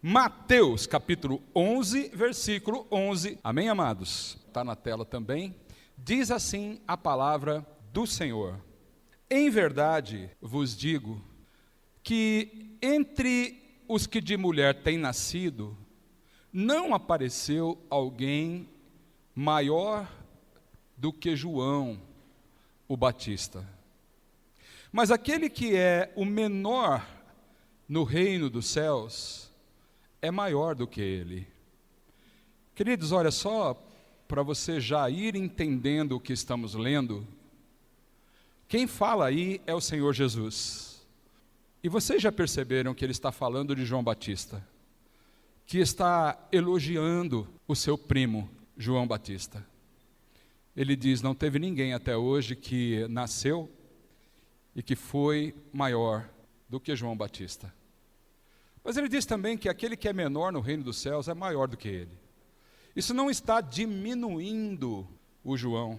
Mateus, capítulo 11, versículo 11. Amém, amados? Está na tela também. Diz assim a palavra do Senhor: em verdade vos digo que entre os que de mulher têm nascido, não apareceu alguém maior do que João, o Batista. Mas aquele que é o menor no reino dos céus é maior do que ele. Queridos, olha só, para você já ir entendendo o que estamos lendo, quem fala aí é o Senhor Jesus. E vocês já perceberam que ele está falando de João Batista, que está elogiando o seu primo, João Batista. Ele diz: não teve ninguém até hoje que nasceu e que foi maior do que João Batista. Mas ele diz também que aquele que é menor no reino dos céus é maior do que ele. Isso não está diminuindo o João,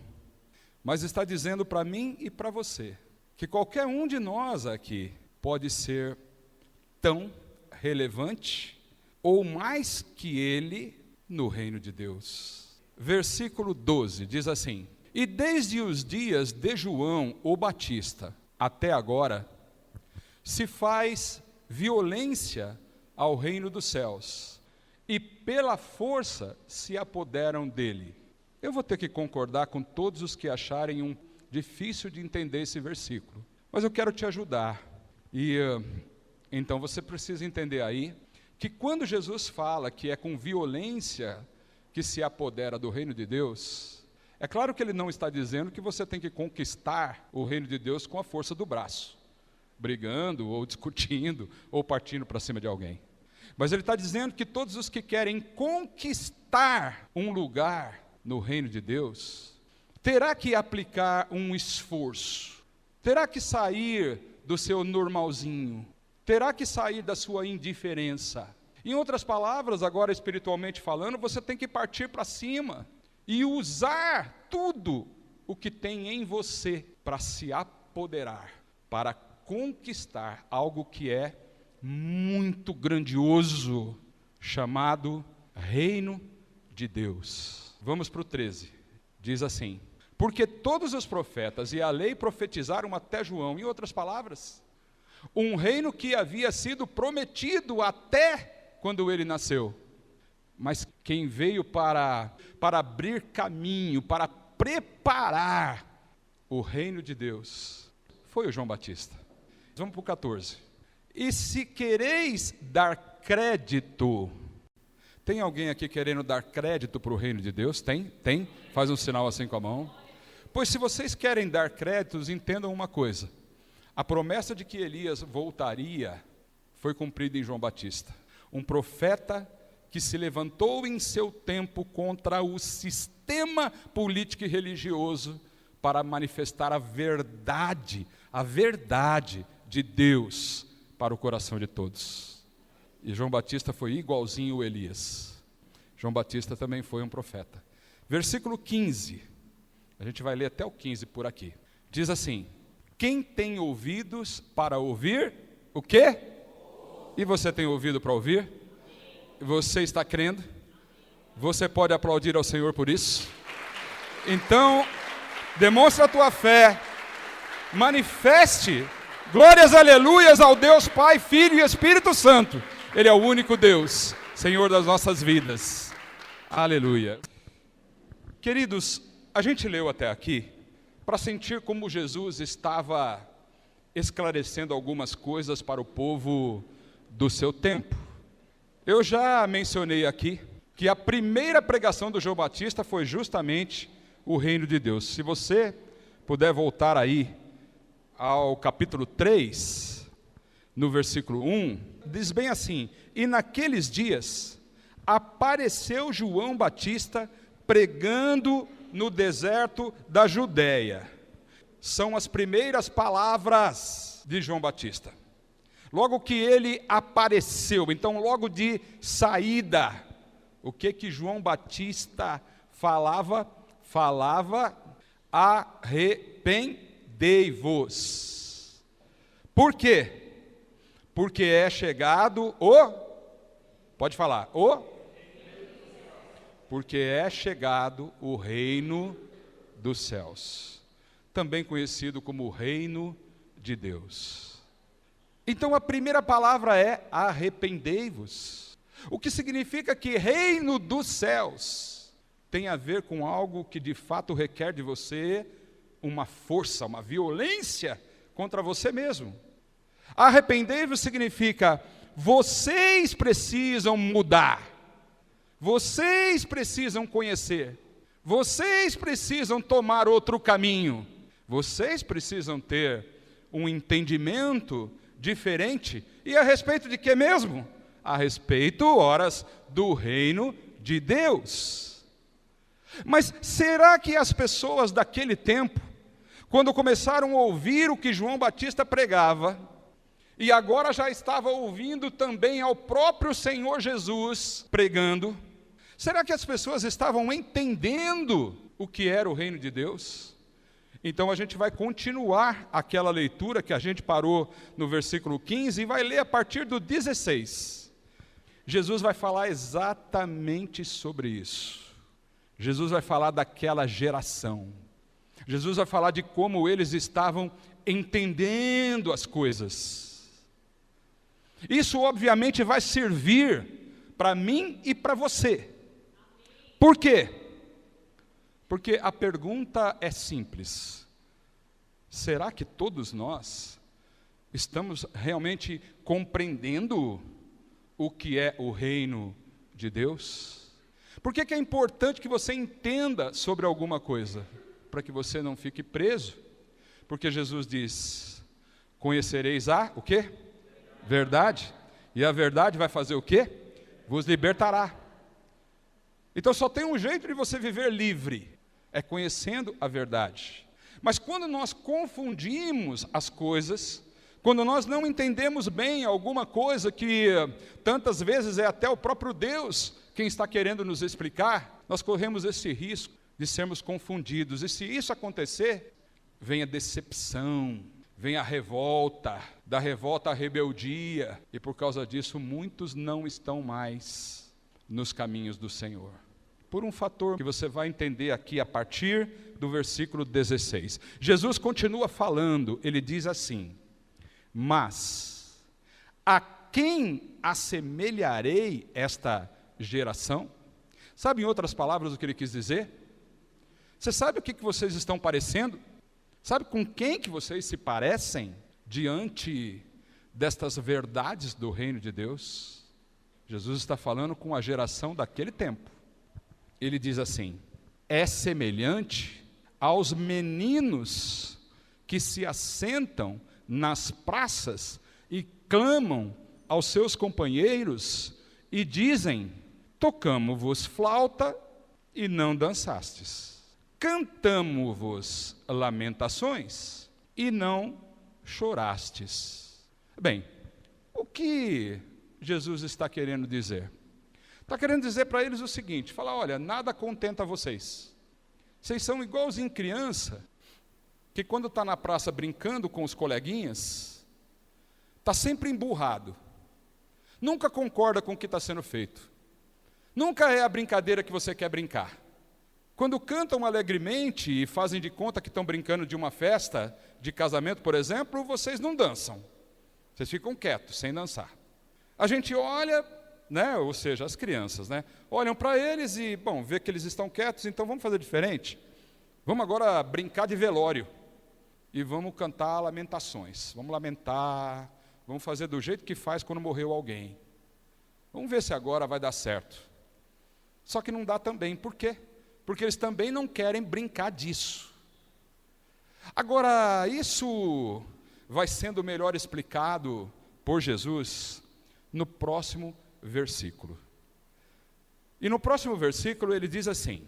mas está dizendo para mim e para você que qualquer um de nós aqui pode ser tão relevante ou mais que ele no reino de Deus. Versículo 12 diz assim: e desde os dias de João o Batista até agora se faz violência ao reino dos céus, e pela força se apoderam dele. Eu vou ter que concordar com todos os que acharem difícil de entender esse versículo, mas eu quero te ajudar. E então você precisa entender aí que quando Jesus fala que é com violência que se apodera do reino de Deus, é claro que ele não está dizendo que você tem que conquistar o reino de Deus com a força do braço, brigando, ou discutindo, ou partindo para cima de alguém. Mas ele está dizendo que todos os que querem conquistar um lugar no reino de Deus, terá que aplicar um esforço, terá que sair do seu normalzinho, terá que sair da sua indiferença. Em outras palavras, agora espiritualmente falando, você tem que partir para cima e usar tudo o que tem em você para se apoderar, para conquistar algo que é muito grandioso, chamado Reino de Deus. Vamos para o 13. Diz assim: porque todos os profetas e a lei profetizaram até João. Em outras palavras, um reino que havia sido prometido até quando ele nasceu. Mas quem veio para abrir caminho, para preparar o reino de Deus, foi o João Batista. Vamos para o 14. E se quereis dar crédito, tem alguém aqui querendo dar crédito para o reino de Deus? Tem? Faz um sinal assim com a mão. Pois se vocês querem dar créditos, entendam uma coisa: a promessa de que Elias voltaria foi cumprida em João Batista, um profeta que se levantou em seu tempo contra o sistema político e religioso para manifestar a verdade de Deus para o coração de todos. E João Batista foi igualzinho a Elias. João Batista também foi um profeta. Versículo 15, a gente vai ler até o 15 por aqui. Diz assim: quem tem ouvidos para ouvir, o quê? E você tem ouvido para ouvir? Você está crendo? Você pode aplaudir ao Senhor por isso? Então, demonstra a tua fé, manifeste glórias, aleluias ao Deus Pai, Filho e Espírito Santo. Ele é o único Deus, Senhor das nossas vidas. Aleluia. Queridos, a gente leu até aqui para sentir como Jesus estava esclarecendo algumas coisas para o povo do seu tempo. Eu já mencionei aqui que a primeira pregação do João Batista foi justamente o reino de Deus. Se você puder voltar aí ao capítulo 3, no versículo 1, diz bem assim: e naqueles dias apareceu João Batista pregando no deserto da Judéia. São as primeiras palavras de João Batista. Logo que ele apareceu, então logo de saída, o que João Batista falava? Falava: arrependei-vos. Por quê? Porque é chegado o Pode falar. Porque é chegado o reino dos céus, também conhecido como o reino de Deus. Então a primeira palavra é arrependei-vos, o que significa que reino dos céus tem a ver com algo que de fato requer de você uma força, uma violência contra você mesmo. Arrependei-vos significa vocês precisam mudar, vocês precisam conhecer, vocês precisam tomar outro caminho, vocês precisam ter um entendimento diferente. E a respeito de que mesmo? A respeito, horas, do reino de Deus. Mas será que as pessoas daquele tempo, quando começaram a ouvir o que João Batista pregava, e agora já estava ouvindo também ao próprio Senhor Jesus pregando, será que as pessoas estavam entendendo o que era o reino de Deus? Então a gente vai continuar aquela leitura que a gente parou no versículo 15 e vai ler a partir do 16. Jesus vai falar exatamente sobre isso. Jesus vai falar daquela geração. Jesus vai falar de como eles estavam entendendo as coisas. Isso obviamente vai servir para mim e para você. Por quê? Porque a pergunta é simples: será que todos nós estamos realmente compreendendo o que é o reino de Deus? Por que é importante que você entenda sobre alguma coisa? Para que você não fique preso. Porque Jesus diz: conhecereis o quê? Verdade. E a verdade vai fazer o quê? Vos libertará. Então só tem um jeito de você viver livre, é conhecendo a verdade. Mas quando nós confundimos as coisas, quando nós não entendemos bem alguma coisa que tantas vezes é até o próprio Deus quem está querendo nos explicar, nós corremos esse risco de sermos confundidos. E se isso acontecer, vem a decepção, vem a revolta, da revolta à rebeldia, e por causa disso muitos não estão mais nos caminhos do Senhor. Por um fator que você vai entender aqui a partir do versículo 16. Jesus continua falando, ele diz assim: mas a quem assemelharei esta geração? Sabe, em outras palavras, o que ele quis dizer? Você sabe o que vocês estão parecendo? Sabe com quem que vocês se parecem diante destas verdades do reino de Deus? Jesus está falando com a geração daquele tempo. Ele diz assim: é semelhante aos meninos que se assentam nas praças e clamam aos seus companheiros e dizem: tocamo-vos flauta e não dançastes, cantamo-vos lamentações e não chorastes. Bem, o que Jesus está querendo dizer? Está querendo dizer para eles o seguinte: falar, olha, nada contenta vocês. Vocês são igualzinho criança, que quando está na praça brincando com os coleguinhas, está sempre emburrado, nunca concorda com o que está sendo feito, nunca é a brincadeira que você quer brincar. Quando cantam alegremente e fazem de conta que estão brincando de uma festa de casamento, por exemplo, vocês não dançam, vocês ficam quietos, sem dançar. A gente olha, né, ou seja, as crianças, né, olham para eles e, bom, vê que eles estão quietos, então vamos fazer diferente. Vamos agora brincar de velório e vamos cantar lamentações. Vamos lamentar, vamos fazer do jeito que faz quando morreu alguém. Vamos ver se agora vai dar certo. Só que não dá também. Por quê? Porque eles também não querem brincar disso. Agora, isso vai sendo melhor explicado por Jesus no próximo versículo. E no próximo versículo ele diz assim,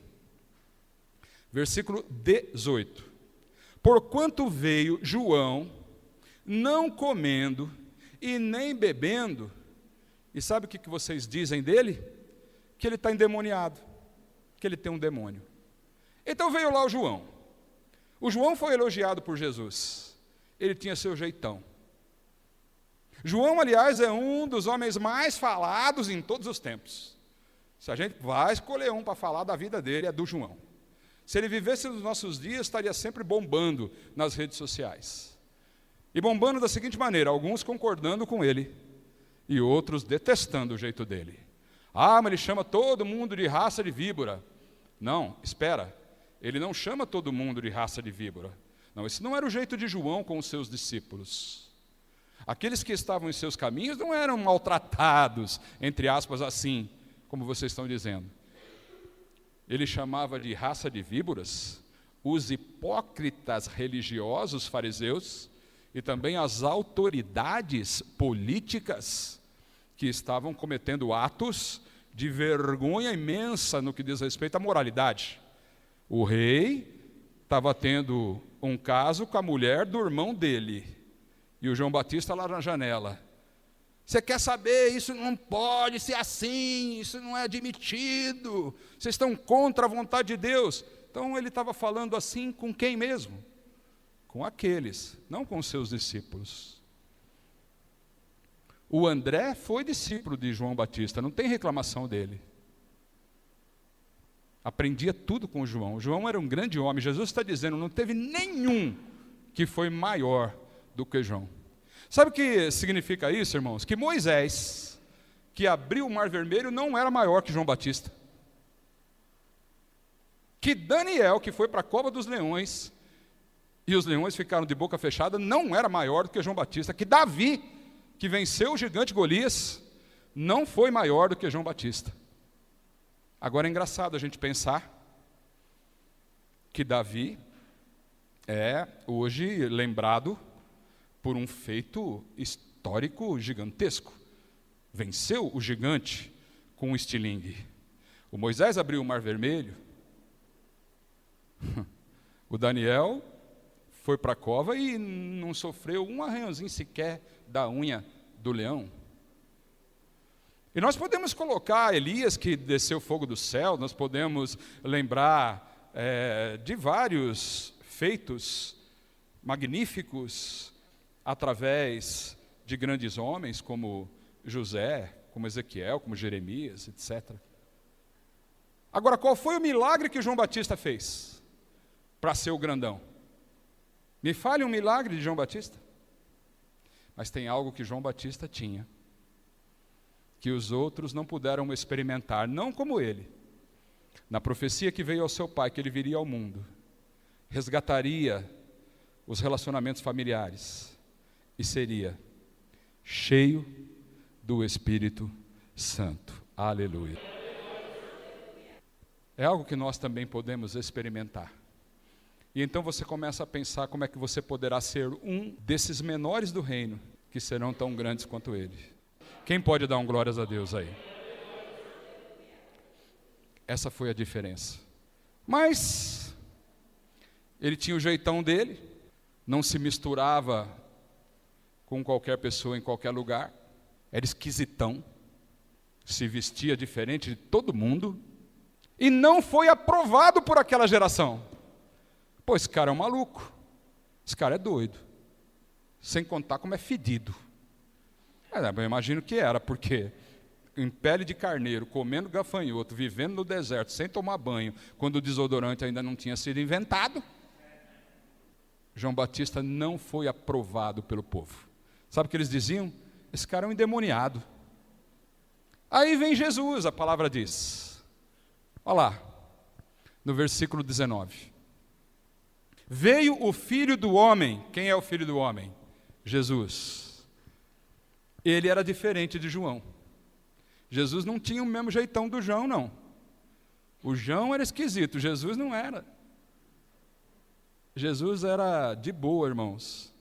versículo 18: porquanto veio João, não comendo e nem bebendo, e sabe o que vocês dizem dele? Que ele está endemoniado, que ele tem um demônio. Então veio lá o João. O João foi elogiado por Jesus. Ele tinha seu jeitão. João, aliás, é um dos homens mais falados em todos os tempos. Se a gente vai escolher um para falar da vida dele, é do João. Se ele vivesse nos nossos dias, estaria sempre bombando nas redes sociais. E bombando da seguinte maneira: alguns concordando com ele e outros detestando o jeito dele. Ah, mas ele chama todo mundo de raça de víbora. Não, espera, ele não chama todo mundo de raça de víbora. Não, esse não era o jeito de João com os seus discípulos. Aqueles que estavam em seus caminhos não eram maltratados, entre aspas, assim, como vocês estão dizendo. Ele chamava de raça de víboras os hipócritas religiosos fariseus e também as autoridades políticas que estavam cometendo atos de vergonha imensa no que diz respeito à moralidade. O rei estava tendo um caso com a mulher do irmão dele, e o João Batista lá na janela. Você quer saber? Isso não pode ser assim, isso não é admitido, vocês estão contra a vontade de Deus. Então ele estava falando assim com quem mesmo? Com aqueles, não com seus discípulos. O André foi discípulo de João Batista, não tem reclamação dele. Aprendia tudo com o João. João era um grande homem. Jesus está dizendo, não teve nenhum que foi maior do que João. Sabe o que significa isso, irmãos? Que Moisés, que abriu o Mar Vermelho, não era maior que João Batista. Que Daniel, que foi para a cova dos leões, e os leões ficaram de boca fechada, não era maior do que João Batista. Que Davi, que venceu o gigante Golias, não foi maior do que João Batista. Agora é engraçado a gente pensar que Davi é hoje lembrado por um feito histórico gigantesco. Venceu o gigante com um estilingue. O Moisés abriu o Mar Vermelho. O Daniel foi para a cova e não sofreu um arranhãozinho sequer da unha do leão. E nós podemos colocar Elias, que desceu fogo do céu, nós podemos lembrar de vários feitos magníficos através de grandes homens como José, como Ezequiel, como Jeremias, etc. Agora, qual foi o milagre que João Batista fez para ser o grandão? Me fale um milagre de João Batista. Mas tem algo que João Batista tinha, que os outros não puderam experimentar, não como ele. Na profecia que veio ao seu pai, que ele viria ao mundo, resgataria os relacionamentos familiares e seria cheio do Espírito Santo. Aleluia. É algo que nós também podemos experimentar. E então você começa a pensar como é que você poderá ser um desses menores do reino, que serão tão grandes quanto ele. Quem pode dar um glórias a Deus aí? Essa foi a diferença. Mas ele tinha o jeitão dele, não se misturava com qualquer pessoa em qualquer lugar, era esquisitão, se vestia diferente de todo mundo, e não foi aprovado por aquela geração. Pô, esse cara é um maluco, esse cara é doido, sem contar como é fedido. Eu imagino que era, porque em pele de carneiro, comendo gafanhoto, vivendo no deserto, sem tomar banho, quando o desodorante ainda não tinha sido inventado, João Batista não foi aprovado pelo povo. Sabe o que eles diziam? Esse cara é um endemoniado. Aí vem Jesus, a palavra diz. Olha lá, no versículo 19. Veio o Filho do Homem. Quem é o Filho do Homem? Jesus. Ele era diferente de João. Jesus não tinha o mesmo jeitão do João, não. O João era esquisito, Jesus não era. Jesus era de boa, irmãos.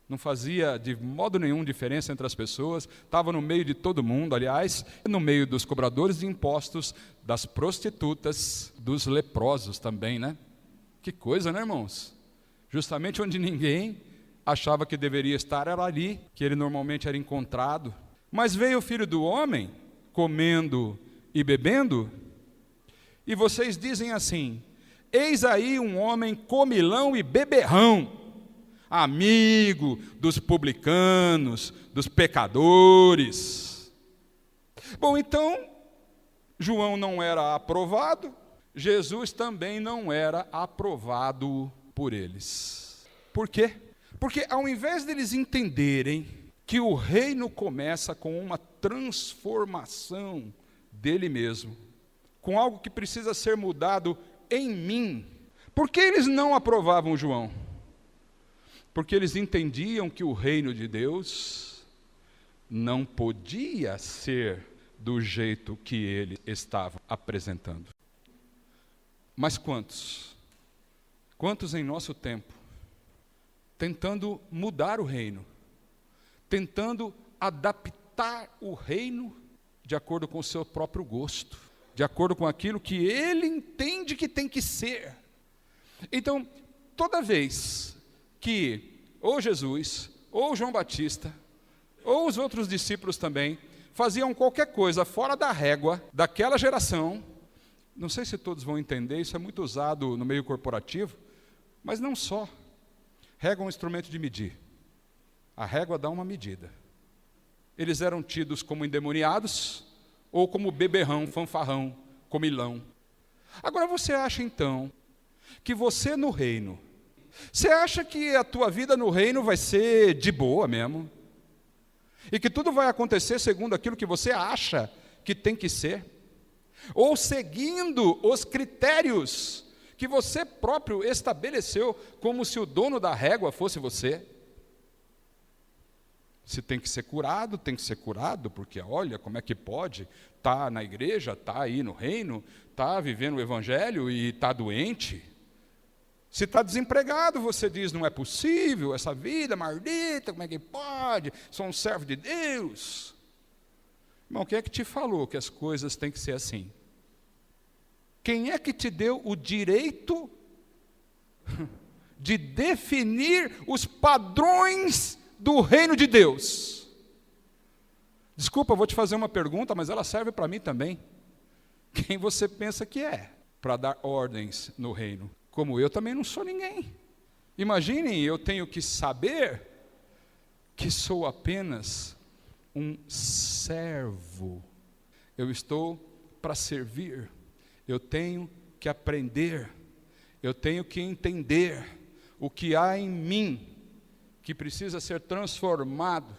Não fazia de modo nenhum diferença entre as pessoas, estava no meio de todo mundo, aliás, no meio dos cobradores de impostos, das prostitutas, dos leprosos também, né? Que coisa, né, irmãos? Justamente onde ninguém achava que deveria estar, era ali que ele normalmente era encontrado. Mas veio o Filho do Homem, comendo e bebendo, e vocês dizem assim: eis aí um homem comilão e beberrão. amigo dos publicanos, dos pecadores. Bom, então, João não era aprovado, Jesus também não era aprovado por eles. Por quê? Porque ao invés deles entenderem que o reino começa com uma transformação dele mesmo, com algo que precisa ser mudado em mim, por que eles não aprovavam João? Porque eles entendiam que o reino de Deus não podia ser do jeito que ele estava apresentando. Mas quantos? Quantos em nosso tempo, tentando mudar o reino, tentando adaptar o reino de acordo com o seu próprio gosto, de acordo com aquilo que ele entende que tem que ser. Então, toda vez que ou Jesus, ou João Batista, ou os outros discípulos também, faziam qualquer coisa fora da régua daquela geração, não sei se todos vão entender, isso é muito usado no meio corporativo, mas não só. Régua é um instrumento de medir. A régua dá uma medida. Eles eram tidos como endemoniados, ou como beberrão, fanfarrão, comilão. Agora você acha então, que você no reino, você acha que a tua vida no reino vai ser de boa mesmo? E que tudo vai acontecer segundo aquilo que você acha que tem que ser? Ou seguindo os critérios que você próprio estabeleceu, como se o dono da régua fosse você? Se tem que ser curado, tem que ser curado, porque olha, como é que pode estar na igreja, estar aí no reino, estar vivendo o evangelho e estar doente? Se está desempregado, você diz, não é possível, essa vida maldita, como é que pode? Sou um servo de Deus. Irmão, quem é que te falou que as coisas têm que ser assim? Quem é que te deu o direito de definir os padrões do reino de Deus? Desculpa, eu vou te fazer uma pergunta, mas ela serve para mim também. Quem você pensa que é para dar ordens no reino? Como eu também não sou ninguém. Imaginem, eu tenho que saber que sou apenas um servo. Eu estou para servir. Eu tenho que aprender. Eu tenho que entender o que há em mim que precisa ser transformado.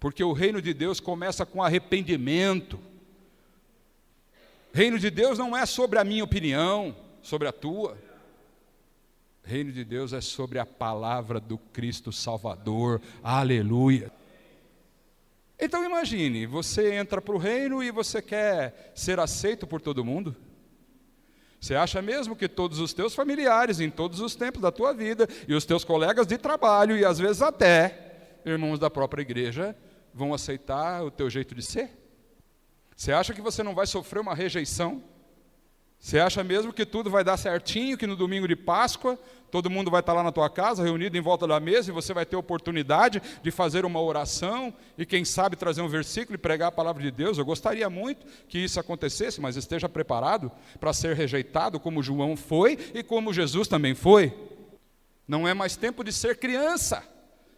Porque o reino de Deus começa com arrependimento. Reino de Deus não é sobre a minha opinião, sobre a tua. Reino de Deus é sobre a palavra do Cristo Salvador. Aleluia. Então imagine, você entra para o reino e você quer ser aceito por todo mundo? Você acha mesmo que todos os teus familiares, em todos os tempos da tua vida, e os teus colegas de trabalho, e às vezes até irmãos da própria igreja, vão aceitar o teu jeito de ser? Você acha que você não vai sofrer uma rejeição? Você acha mesmo que tudo vai dar certinho, que no domingo de Páscoa, todo mundo vai estar lá na tua casa, reunido em volta da mesa, e você vai ter oportunidade de fazer uma oração, e quem sabe trazer um versículo e pregar a palavra de Deus? Eu gostaria muito que isso acontecesse, mas esteja preparado para ser rejeitado, como João foi, e como Jesus também foi. Não é mais tempo de ser criança,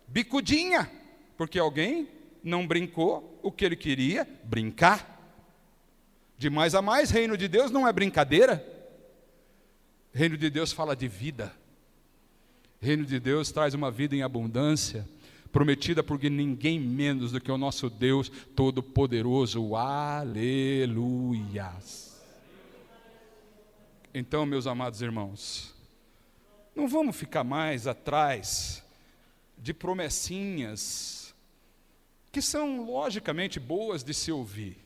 bicudinha, porque alguém não brincou o que ele queria brincar. De mais a mais, reino de Deus não é brincadeira. Reino de Deus fala de vida. Reino de Deus traz uma vida em abundância, prometida por ninguém menos do que o nosso Deus Todo-Poderoso. Aleluias. Então, meus amados irmãos, não vamos ficar mais atrás de promessinhas que são logicamente boas de se ouvir.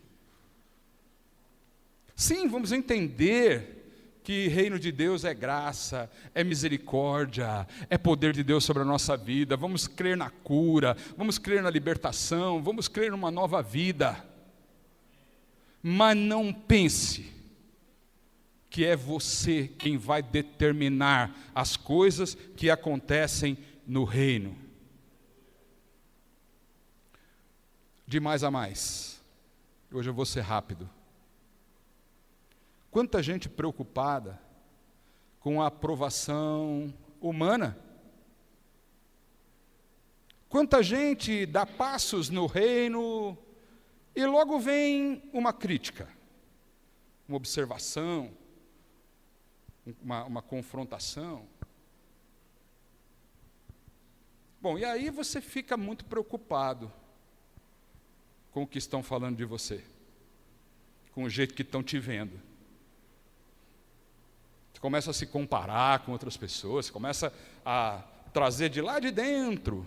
Sim, vamos entender que reino de Deus é graça, é misericórdia, é poder de Deus sobre a nossa vida. Vamos crer na cura, vamos crer na libertação, vamos crer numa nova vida. Mas não pense que é você quem vai determinar as coisas que acontecem no reino. De mais a mais. Hoje eu vou ser rápido. Quanta gente preocupada com a aprovação humana, Quanta gente dá passos no reino e logo vem uma crítica, uma observação, uma confrontação. Bom, e aí você fica muito preocupado com o que estão falando de você, com o jeito que estão te vendo. Você começa a se comparar com outras pessoas, você começa a trazer de lá de dentro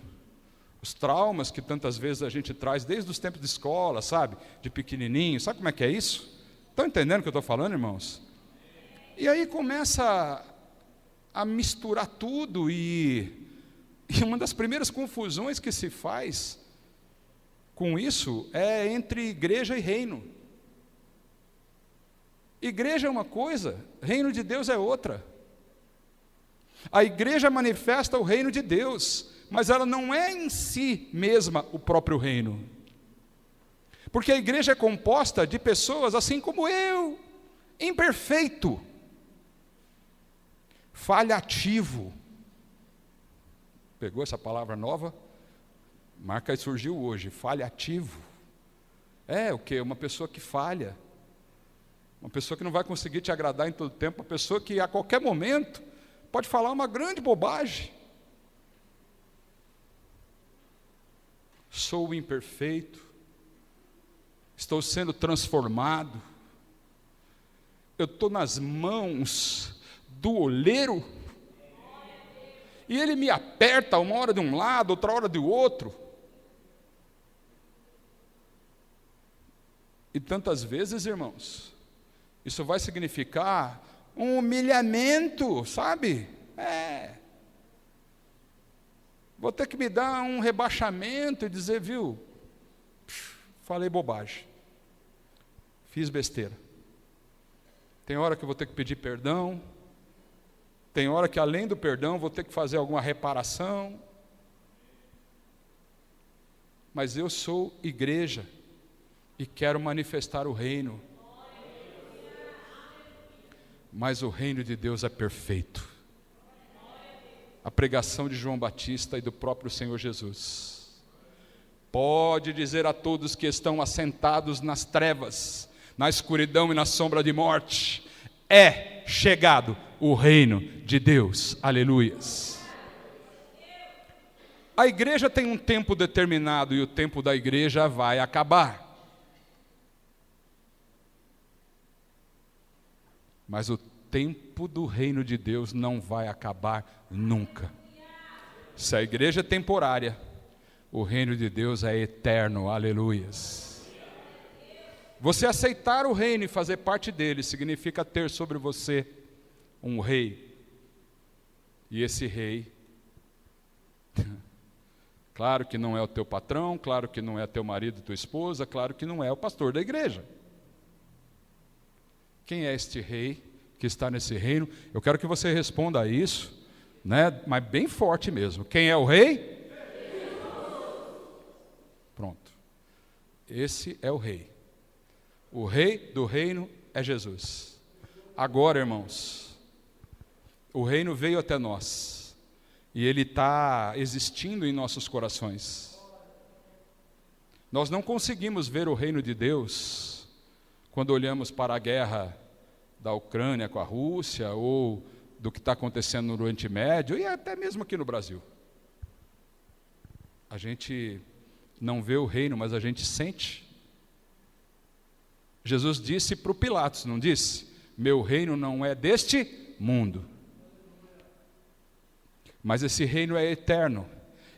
os traumas que tantas vezes a gente traz desde os tempos de escola, sabe? De pequenininho, sabe como é que é isso? Estão entendendo o que eu estou falando, irmãos? E aí começa a misturar tudo e uma das primeiras confusões que se faz com isso é entre igreja e reino. Igreja é uma coisa, reino de Deus é outra. A igreja manifesta o reino de Deus, mas ela não é em si mesma o próprio reino. Porque a igreja é composta de pessoas assim como eu, imperfeito, falhativo. Pegou essa palavra nova? Marca aí, surgiu hoje, falhativo. É o quê? Uma pessoa que falha. Uma pessoa que não vai conseguir te agradar em todo tempo. Uma pessoa que a qualquer momento pode falar uma grande bobagem. Sou imperfeito. Estou sendo transformado. Eu estou nas mãos do oleiro. E ele me aperta uma hora de um lado, outra hora do outro. E tantas vezes, irmãos, isso vai significar um humilhamento, sabe? Vou ter que me dar um rebaixamento e dizer, viu, falei bobagem, fiz besteira. Tem hora que eu vou ter que pedir perdão, tem hora que além do perdão vou ter que fazer alguma reparação. Mas eu sou igreja e quero manifestar o reino. Mas o reino de Deus é perfeito. A pregação de João Batista e do próprio Senhor Jesus pode dizer a todos que estão assentados nas trevas, na escuridão e na sombra de morte: é chegado o reino de Deus. Aleluias. A igreja tem um tempo determinado e o tempo da igreja vai acabar. Mas o tempo do reino de Deus não vai acabar nunca. Se a igreja é temporária, o reino de Deus é eterno. Aleluias. Você aceitar o reino e fazer parte dele significa ter sobre você um rei. E esse rei, claro que não é o teu patrão, claro que não é teu marido, tua esposa, claro que não é o pastor da igreja. Quem é este rei que está nesse reino? Eu quero que você responda a isso, né? Mas bem forte mesmo. Quem é o rei? Pronto. Esse é o rei. O rei do reino é Jesus. Agora, irmãos, o reino veio até nós e ele está existindo em nossos corações. Nós não conseguimos ver o reino de Deus quando olhamos para a guerra da Ucrânia com a Rússia ou do que está acontecendo no Oriente Médio e até mesmo aqui no Brasil. A gente não vê o reino, mas a gente sente. Jesus disse para o Pilatos, não disse? Meu reino não é deste mundo. Mas esse reino é eterno.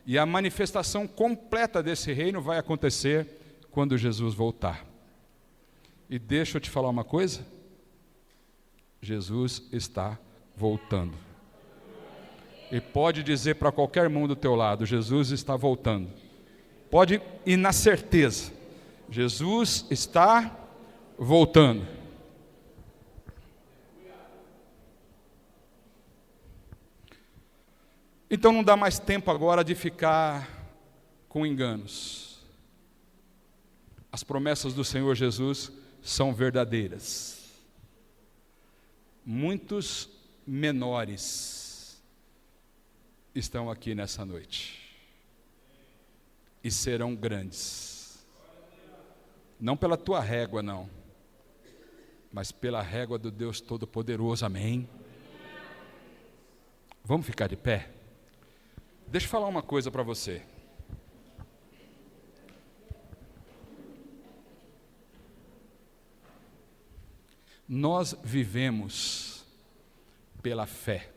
E a manifestação completa desse reino vai acontecer quando Jesus voltar. E deixa eu te falar uma coisa. Jesus está voltando. E pode dizer para qualquer irmão do teu lado, Jesus está voltando. Pode ir na certeza. Jesus está voltando. Então não dá mais tempo agora de ficar com enganos. As promessas do Senhor Jesus são verdadeiras. Muitos menores estão aqui nessa noite. e serão grandes. Não pela tua régua, não, mas pela régua do Deus Todo-Poderoso, amém? Vamos ficar de pé? Deixa eu falar uma coisa para você. Nós vivemos pela fé.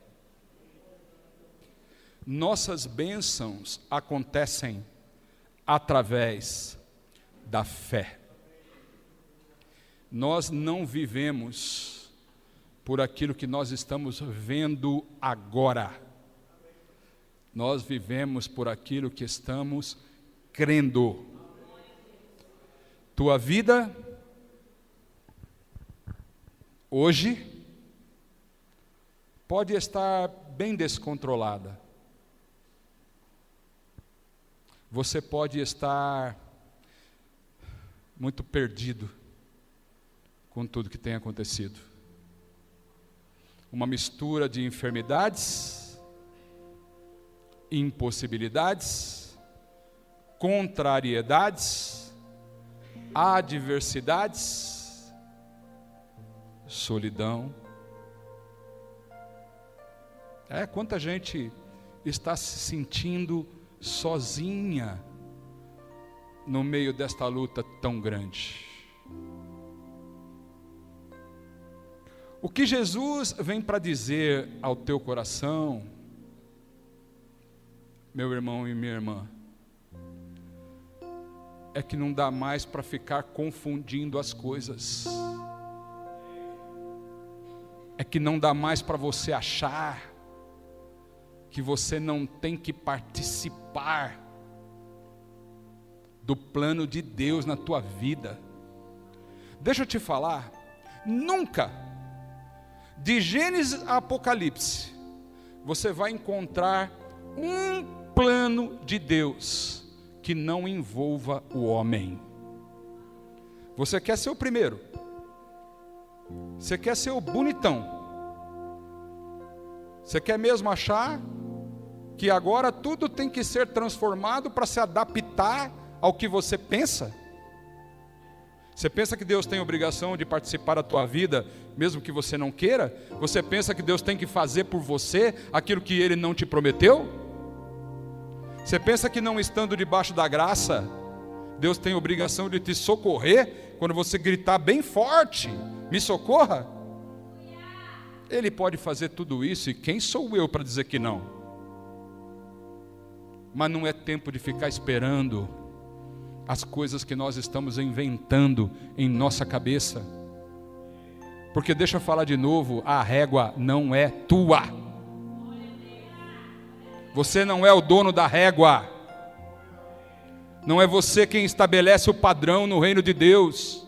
Nossas bênçãos acontecem através da fé. Nós não vivemos por aquilo que nós estamos vendo agora. Nós vivemos por aquilo que estamos crendo. Tua vida hoje pode estar bem descontrolada. Você pode estar muito perdido com tudo que tem acontecido. Uma mistura de enfermidades, impossibilidades, contrariedades, adversidades, solidão. Quanta gente está se sentindo sozinha no meio desta luta tão grande. O que Jesus vem para dizer ao teu coração, meu irmão e minha irmã, é que não dá mais para ficar confundindo as coisas. É que não dá mais para você achar que você não tem que participar do plano de Deus na tua vida. Deixa eu te falar, nunca, de Gênesis a Apocalipse, você vai encontrar um plano de Deus que não envolva o homem. Você quer ser o primeiro? Você quer ser o bonitão? Você quer mesmo achar que agora tudo tem que ser transformado para se adaptar ao que você pensa? Você pensa que Deus tem obrigação de participar da tua vida, mesmo que você não queira? Você pensa que Deus tem que fazer por você aquilo que Ele não te prometeu? Você pensa que não estando debaixo da graça, Deus tem obrigação de te socorrer quando você gritar bem forte, me socorra? Ele pode fazer tudo isso, e quem sou eu para dizer que não? Mas não é tempo de ficar esperando as coisas que nós estamos inventando em nossa cabeça. Porque deixa eu falar de novo, a régua não é tua. Você não é o dono da régua. Não é você quem estabelece o padrão no reino de Deus.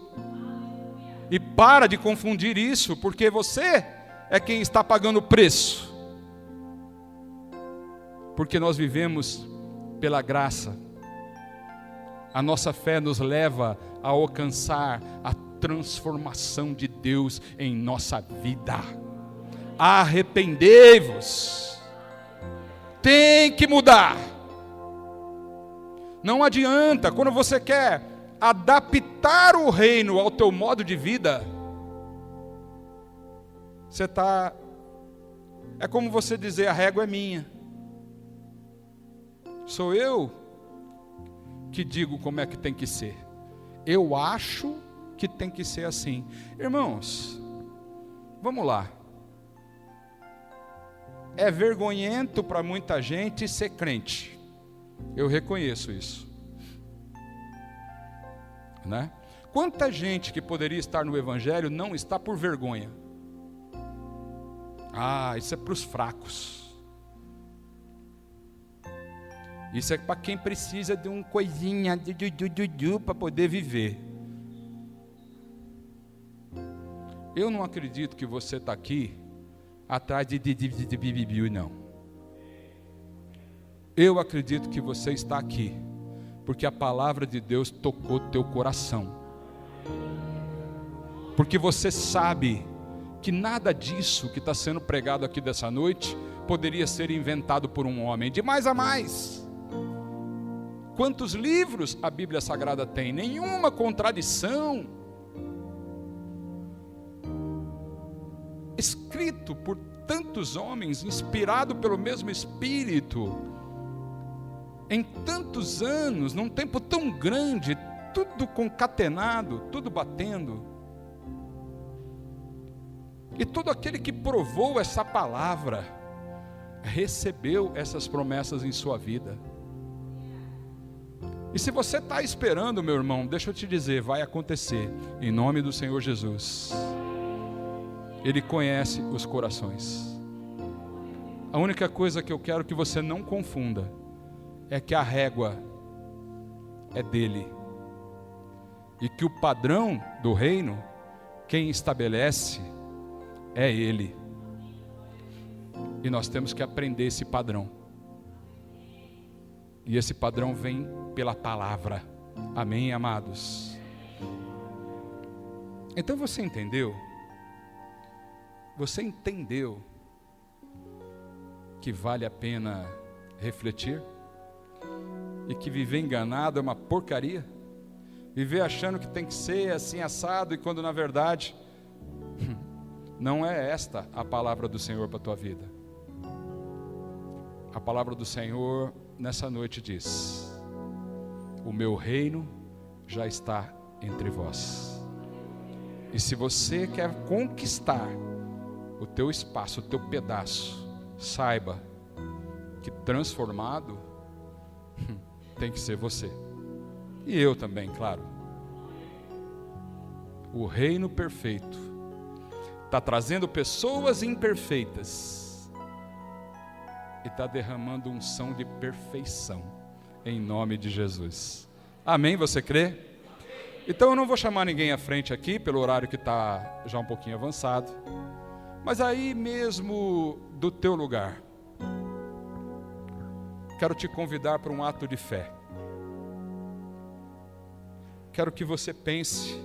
E para de confundir isso, porque você é quem está pagando o preço. Porque nós vivemos pela graça. A nossa fé nos leva a alcançar a transformação de Deus em nossa vida. Arrependei-vos. Tem que mudar. Não adianta, quando você quer adaptar o reino ao teu modo de vida, você está... É como você dizer, a régua é minha. Sou eu que digo como é que tem que ser. Eu acho que tem que ser assim. Irmãos, vamos lá. É vergonhento para muita gente ser crente. Eu reconheço isso. Né? Quanta gente que poderia estar no Evangelho não está por vergonha. Isso é para os fracos. Isso é para quem precisa de uma coisinha para poder viver. Eu não acredito que você está aqui atrás de bibibiu, não. Eu acredito que você está aqui porque a palavra de Deus tocou teu coração. Porque você sabe que nada disso que está sendo pregado aqui dessa noite poderia ser inventado por um homem, de mais a mais. Quantos livros a Bíblia Sagrada tem? Nenhuma contradição. Escrito por tantos homens, inspirado pelo mesmo Espírito, em tantos anos, num tempo tão grande, tudo concatenado, tudo batendo. E todo aquele que provou essa palavra, recebeu essas promessas em sua vida. E se você está esperando, meu irmão, deixa eu te dizer, vai acontecer, em nome do Senhor Jesus. Ele conhece os corações. A única coisa que eu quero que você não confunda é que a régua é dele, e que o padrão do reino, quem estabelece é ele. E nós temos que aprender esse padrão. E esse padrão vem pela palavra. Amém, amados? Então você entendeu? Você entendeu que vale a pena refletir? E que viver enganado é uma porcaria? Viver achando que tem que ser assim assado, e quando na verdade não é esta a palavra do Senhor para a tua vida. A palavra do Senhor nessa noite diz: o meu reino já está entre vós. E se você quer conquistar o teu espaço, o teu pedaço, saiba que transformado tem que ser você. E eu também, claro. O reino perfeito está trazendo pessoas imperfeitas e está derramando unção de perfeição, em nome de Jesus. Amém? Você crê? Então eu não vou chamar ninguém à frente aqui, pelo horário que está já um pouquinho avançado, mas aí mesmo do teu lugar, quero te convidar para um ato de fé. Quero que você pense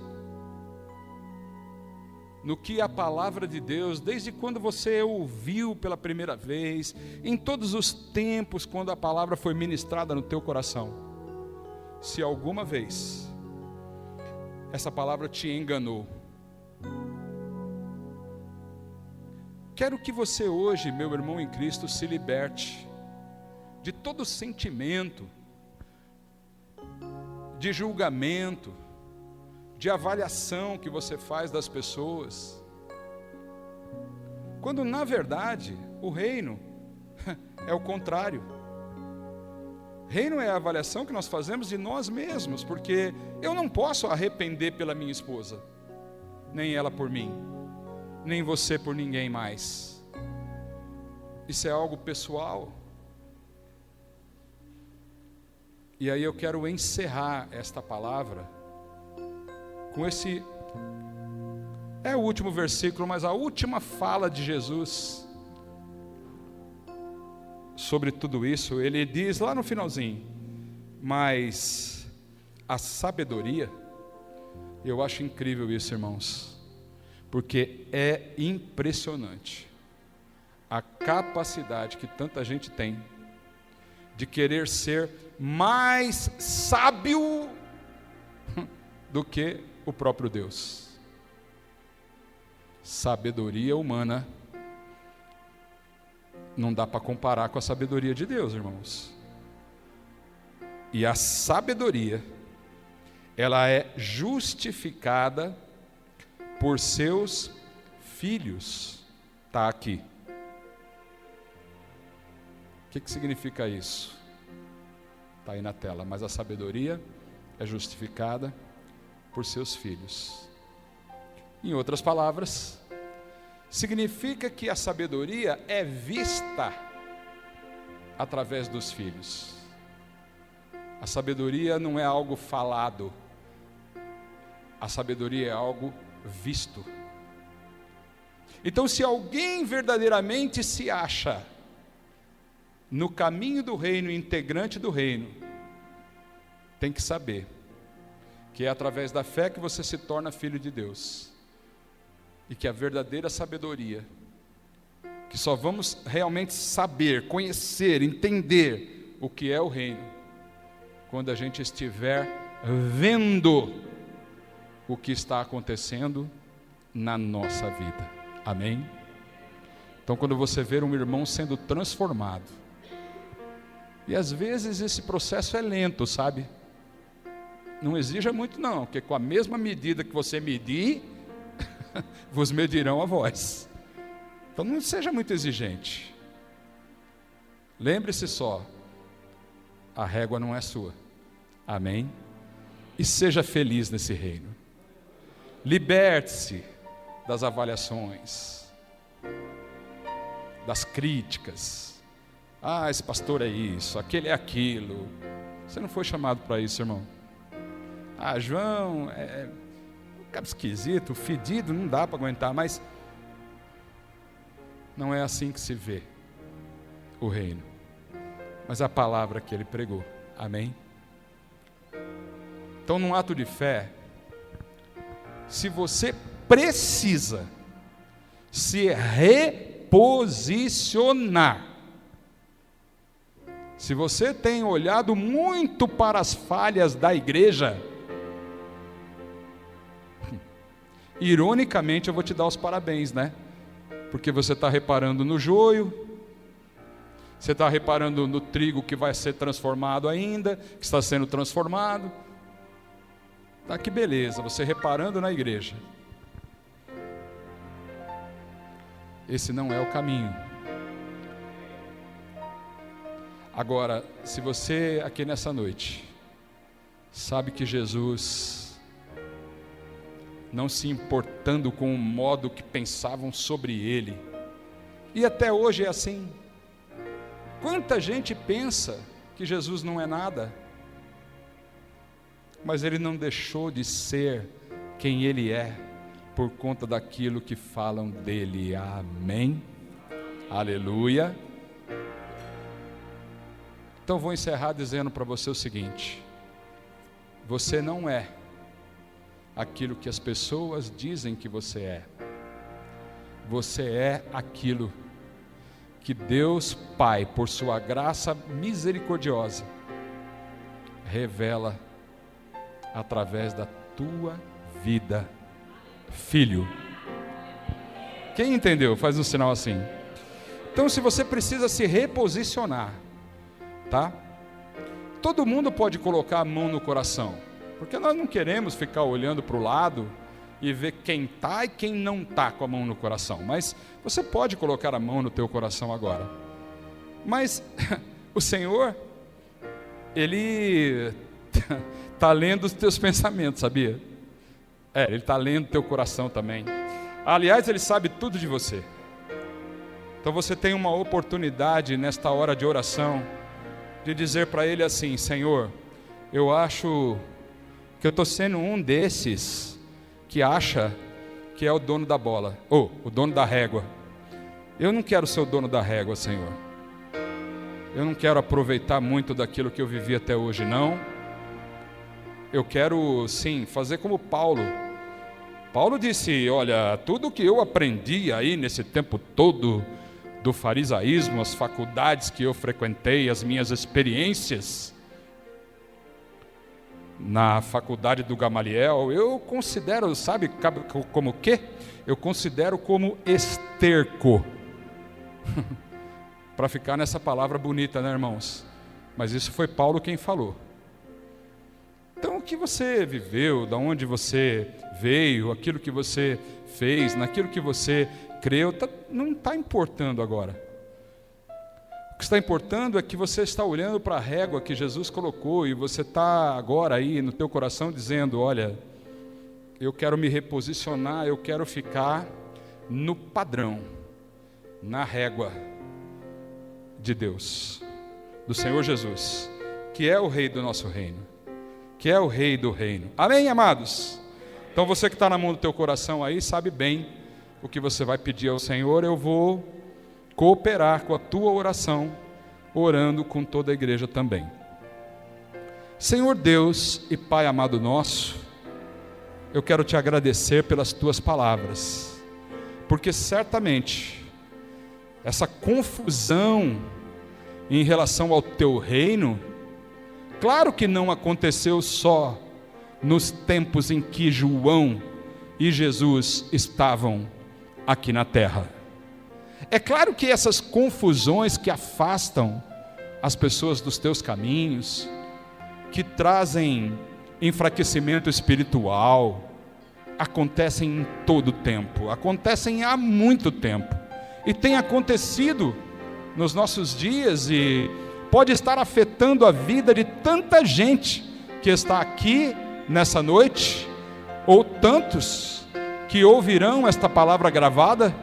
no que a palavra de Deus, desde quando você ouviu pela primeira vez, em todos os tempos quando a palavra foi ministrada no teu coração, se alguma vez essa palavra te enganou, quero que você hoje, meu irmão em Cristo, se liberte de todo sentimento de julgamento, de avaliação que você faz das pessoas, quando na verdade o reino é o contrário. Reino é a avaliação que nós fazemos de nós mesmos, porque eu não posso arrepender pela minha esposa, nem ela por mim, nem você por ninguém mais. Isso é algo pessoal. E aí eu quero encerrar esta palavra com esse, é o último versículo, mas a última fala de Jesus sobre tudo isso. Ele diz lá no finalzinho: mas a sabedoria, eu acho incrível isso, irmãos, porque é impressionante a capacidade que tanta gente tem de querer ser mais sábio do que o próprio Deus. Sabedoria humana não dá para comparar com a sabedoria de Deus, irmãos. E a sabedoria, ela é justificada por seus filhos. Está aqui. O que significa isso? Está aí na tela. Mas a sabedoria é justificada por seus filhos. Em outras palavras, significa que a sabedoria é vista através dos filhos. A sabedoria não é algo falado. A sabedoria é algo visto. Então, se alguém verdadeiramente se acha no caminho do reino, integrante do reino, tem que saber que é através da fé que você se torna filho de Deus, e que a verdadeira sabedoria, que só vamos realmente saber, conhecer, entender o que é o reino, quando a gente estiver vendo o que está acontecendo na nossa vida. Amém? Então, quando você ver um irmão sendo transformado, e às vezes esse processo é lento, sabe? Não exija muito não, porque com a mesma medida que você medir, vos medirão a vós. Então não seja muito exigente. Lembre-se só, a régua não é sua. Amém? E seja feliz nesse reino. Liberte-se das avaliações, das críticas. Ah, esse pastor é isso, aquele é aquilo. Você não foi chamado para isso, irmão. Ah, João é um cara esquisito, fedido, não dá para aguentar, mas não é assim que se vê o reino. Mas a palavra que ele pregou. Amém? Então, num ato de fé, se você precisa se reposicionar, se você tem olhado muito para as falhas da igreja, ironicamente eu vou te dar os parabéns, né? Porque você está reparando no joio, você está reparando no trigo que vai ser transformado ainda, que está sendo transformado. Tá, que beleza, você reparando na igreja. Esse não é o caminho. Agora, se você aqui nessa noite sabe que Jesus, não se importando com o modo que pensavam sobre ele, e até hoje é assim. Quanta gente pensa que Jesus não é nada, mas ele não deixou de ser quem ele é, por conta daquilo que falam dele. Amém? Aleluia. Então vou encerrar dizendo para você o seguinte: você não é aquilo que as pessoas dizem que você é. Você é aquilo que Deus Pai, por sua graça misericordiosa, revela através da tua vida, filho. Quem entendeu? Faz um sinal assim. Então, se você precisa se reposicionar, tá? Todo mundo pode colocar a mão no coração, porque nós não queremos ficar olhando para o lado e ver quem está e quem não está com a mão no coração. Mas você pode colocar a mão no teu coração agora. Mas o Senhor, Ele está lendo os teus pensamentos, sabia? Ele está lendo o teu coração também. Aliás, Ele sabe tudo de você. Então você tem uma oportunidade nesta hora de oração de dizer para Ele assim: Senhor, eu acho que eu estou sendo um desses que acha que é o dono da bola, ou o dono da régua. Eu não quero ser o dono da régua, Senhor. Eu não quero aproveitar muito daquilo que eu vivi até hoje, não. Eu quero, sim, fazer como Paulo. Paulo disse: olha, tudo que eu aprendi aí nesse tempo todo, do farisaísmo, as faculdades que eu frequentei, as minhas experiências na faculdade do Gamaliel, eu considero, sabe como o quê? Eu considero como esterco. Para ficar nessa palavra bonita, né, irmãos? Mas isso foi Paulo quem falou. Então, o que você viveu, da onde você veio, aquilo que você fez, naquilo que você creu, não está importando agora. O que está importando é que você está olhando para a régua que Jesus colocou e você está agora aí no teu coração dizendo: olha, eu quero me reposicionar, eu quero ficar no padrão, na régua de Deus, do Senhor Jesus, que é o Rei do nosso reino, que é o Rei do reino. Amém, amados? Então você que está na mão do teu coração aí, sabe bem o que você vai pedir ao Senhor. Eu vou cooperar com a tua oração, orando com toda a igreja também. Senhor Deus e Pai amado nosso, eu quero te agradecer pelas tuas palavras, porque certamente essa confusão em relação ao teu reino Claro que não aconteceu só nos tempos em que João e Jesus estavam aqui na terra. É claro que essas confusões que afastam as pessoas dos teus caminhos, que trazem enfraquecimento espiritual, acontecem em todo tempo, acontecem há muito tempo, e tem acontecido nos nossos dias, e pode estar afetando a vida de tanta gente que está aqui nessa noite, ou tantos que ouvirão esta palavra gravada,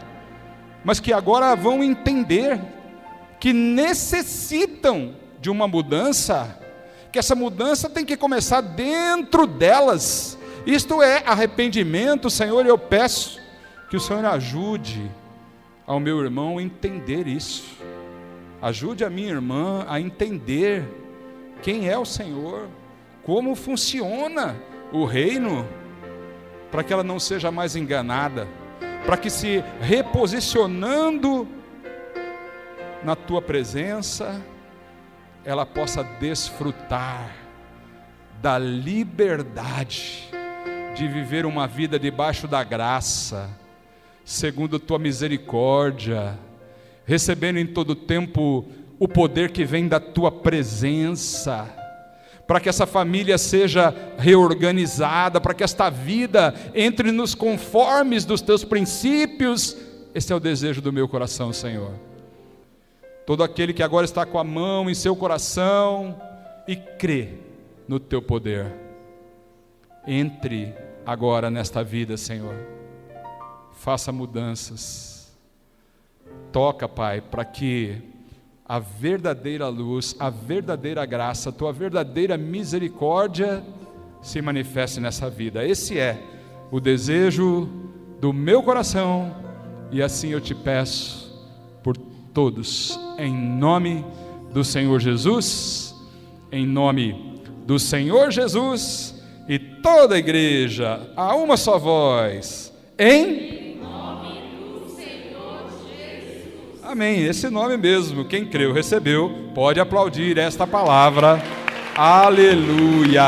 mas que agora vão entender que necessitam de uma mudança, que essa mudança tem que começar dentro delas. Isto é arrependimento. Senhor, eu peço que o Senhor ajude ao meu irmão a entender isso. Ajude a minha irmã a entender quem é o Senhor, como funciona o reino, para que ela não seja mais enganada, para que, se reposicionando na tua presença, ela possa desfrutar da liberdade de viver uma vida debaixo da graça, segundo tua misericórdia, recebendo em todo tempo o poder que vem da tua presença, para que essa família seja reorganizada, para que esta vida entre nos conformes dos teus princípios. Esse é o desejo do meu coração, Senhor. Todo aquele que agora está com a mão em seu coração e crê no teu poder, entre agora nesta vida, Senhor. Faça mudanças. Toca, Pai, para que a verdadeira luz, a verdadeira graça, a tua verdadeira misericórdia se manifeste nessa vida. Esse é o desejo do meu coração, e assim eu te peço por todos, em nome do Senhor Jesus, em nome do Senhor Jesus, e toda a igreja, a uma só voz, em nome do Senhor Jesus. Amém, esse nome mesmo. Quem creu, recebeu, pode aplaudir esta palavra. Aleluia.